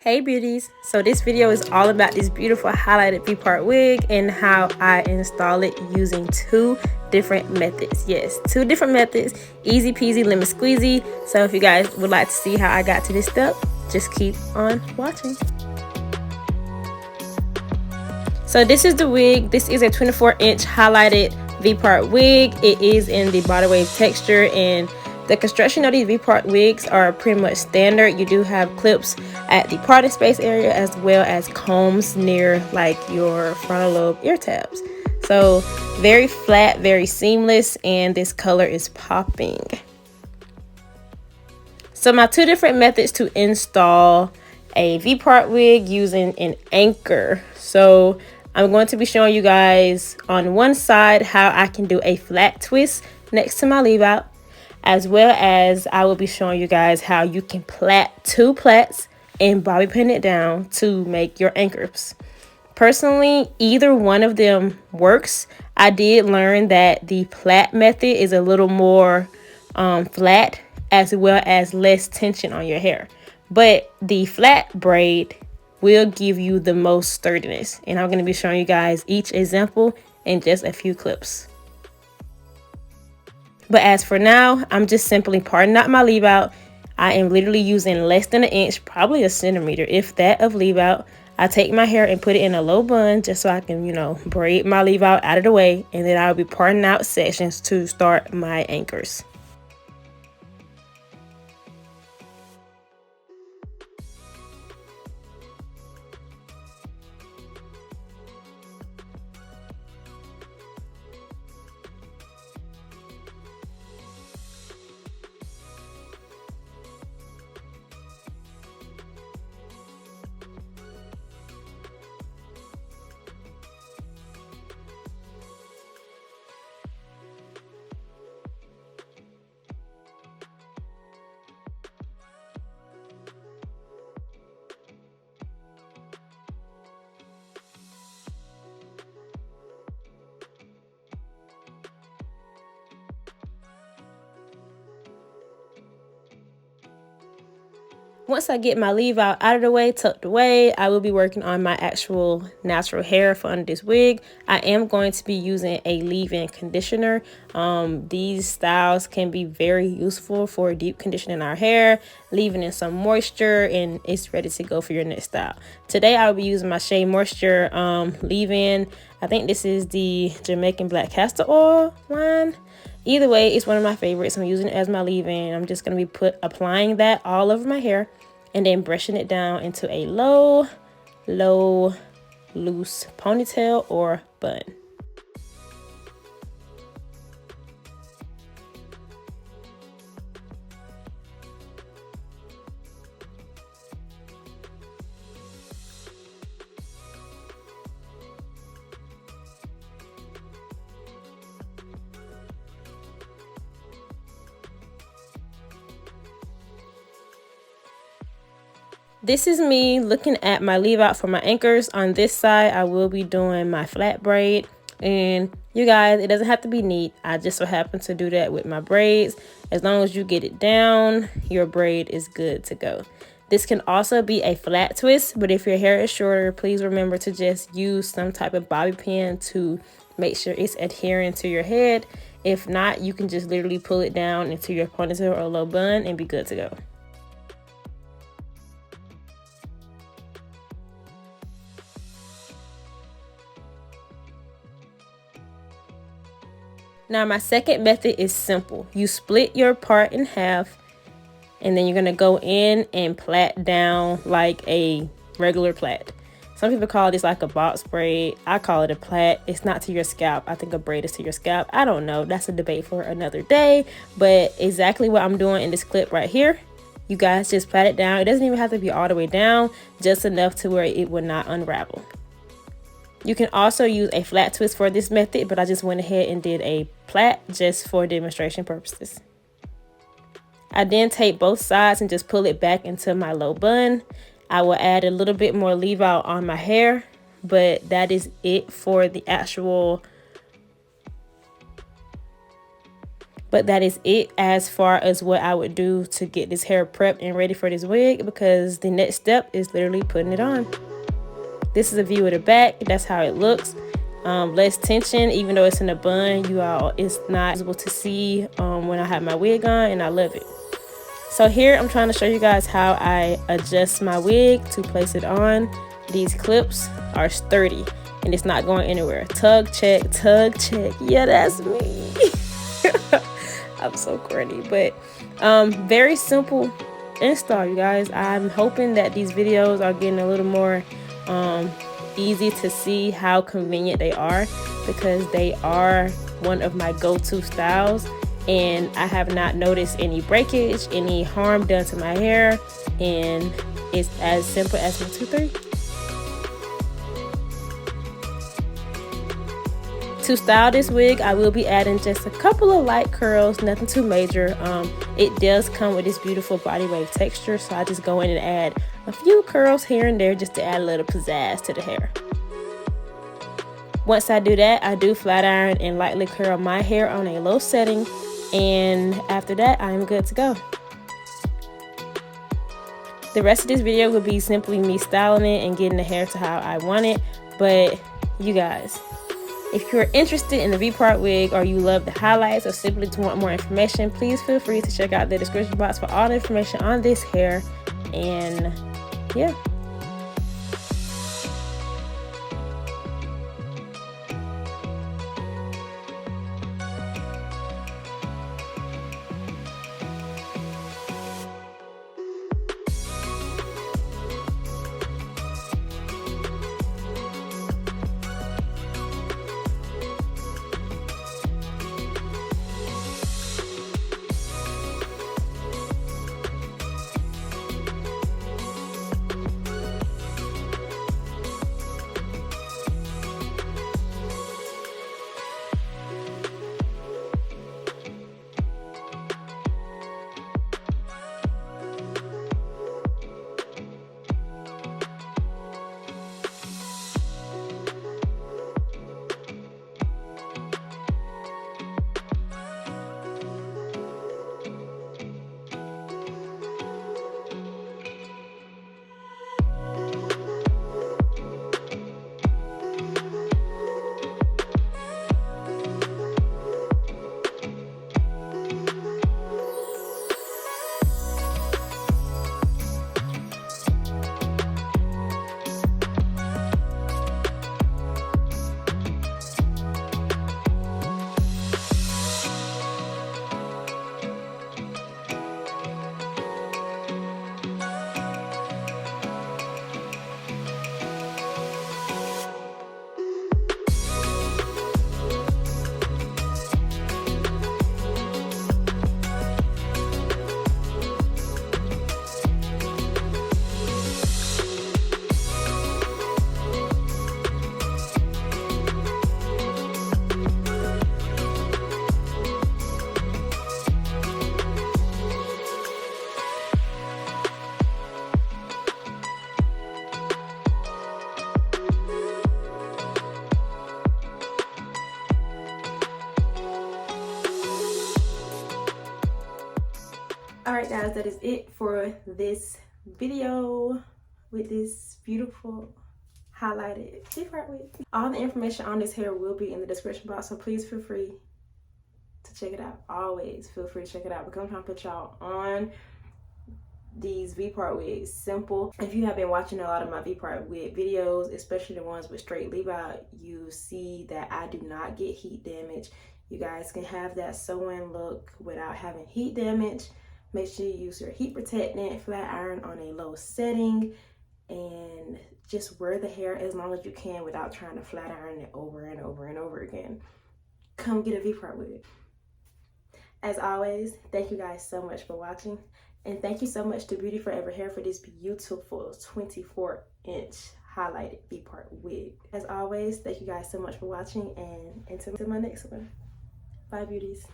Hey beauties, so this video is all about this beautiful highlighted V-part wig and how I install it using two different methods. Yes, two different methods, easy peasy lemon squeezy. So if you guys would like to see how I got to this step, just keep on watching. So this is the wig. This is a 24-inch highlighted V-part wig. It is in the Balayage texture, and the construction of these V-part wigs are pretty much standard. You do have clips at the parting space area as well as combs near like your frontal lobe ear tabs. So very flat, very seamless, and this color is popping. So my two different methods to install a V-part wig using an anchor. So I'm going to be showing you guys on one side how I can do a flat twist next to my leave out, as well as I will be showing you guys how you can plait two plaits and bobby pin it down to make your anchors. Personally, either one of them works. I did learn that the plait method is a little more flat, as well as less tension on your hair, but the flat braid will give you the most sturdiness, and I'm going to be showing you guys each example in just a few clips. But as for now, I'm just simply parting out my leave out. I am literally using less than an inch, probably a centimeter, if that, of leave out. I take my hair and put it in a low bun just so I can, braid my leave out of the way. And then I'll be parting out sections to start my anchors. Once I get my leave out of the way, tucked away, I will be working on my actual natural hair for under this wig. I am going to be using a leave-in conditioner. These styles can be very useful for deep conditioning our hair, leaving in some moisture, and it's ready to go for your next style. Today I will be using my Shea Moisture leave-in. I think this is the Jamaican Black Castor Oil line. Either way, it's one of my favorites. I'm using it as my leave-in. I'm just going to be applying that all over my hair and then brushing it down into a low, loose ponytail or bun. This is me looking at my leave out for my anchors. On this side, I will be doing my flat braid. And you guys, it doesn't have to be neat. I just so happen to do that with my braids. As long as you get it down, your braid is good to go. This can also be a flat twist, but if your hair is shorter, please remember to just use some type of bobby pin to make sure it's adhering to your head. If not, you can just literally pull it down into your ponytail or low bun and be good to go. Now my second method is simple. You split your part in half, and then you're gonna go in and plait down like a regular plait. Some people call this like a box braid. I call it a plait. It's not to your scalp. I think a braid is to your scalp. I don't know. That's a debate for another day. But exactly what I'm doing in this clip right here. You guys just plait it down. It doesn't even have to be all the way down, just enough to where it will not unravel. You can also use a flat twist for this method, but I just went ahead and did a plait just for demonstration purposes. I then take both sides and just pull it back into my low bun. I will add a little bit more leave out on my hair, but that is it for the actual But that is it as far as what I would do to get this hair prepped and ready for this wig, because the next step is literally putting it on. This is a view of the back. That's how it looks. Less tension, even though it's in a bun, you all, it's not visible to see when I have my wig on, and I love it. So here I'm trying to show you guys how I adjust my wig to place it on. These clips are sturdy and it's not going anywhere. Tug, check, yeah, that's me. I'm so corny, but very simple install, you guys. I'm hoping that these videos are getting a little more easy to see how convenient they are, because they are one of my go-to styles, and I have not noticed any breakage, any harm done to my hair, and it's as simple as 1, 2, 3. To style this wig, I will be adding just a couple of light curls, nothing too major. It does come with this beautiful body wave texture, so I just go in and add a few curls here and there just to add a little pizzazz to the hair. Once I do that, I do flat iron and lightly curl my hair on a low setting, and after that, I'm good to go. The rest of this video will be simply me styling it and getting the hair to how I want it. But you guys, if you're interested in the V-part wig, or you love the highlights, or simply to want more information, please feel free to check out the description box for all the information on this hair. And yeah. Alright guys, that is it for this video with this beautiful highlighted V-part wig. All the information on this hair will be in the description box, so please feel free to check it out. Always feel free to check it out, because I'm trying to put y'all on these V-part wigs. Simple. If you have been watching a lot of my V-part wig videos, especially the ones with straight leave-out, you see that I do not get heat damage. You guys can have that sew-in look without having heat damage. Make sure you use your heat protectant, flat iron on a low setting, and just wear the hair as long as you can without trying to flat iron it over and over and over again. Come get a V-part wig. As always, thank you guys so much for watching, and thank you so much to BeautyForever Hair for this beautiful 24-inch highlighted V-part wig. As always, thank you guys so much for watching, and until my next one. Bye, beauties.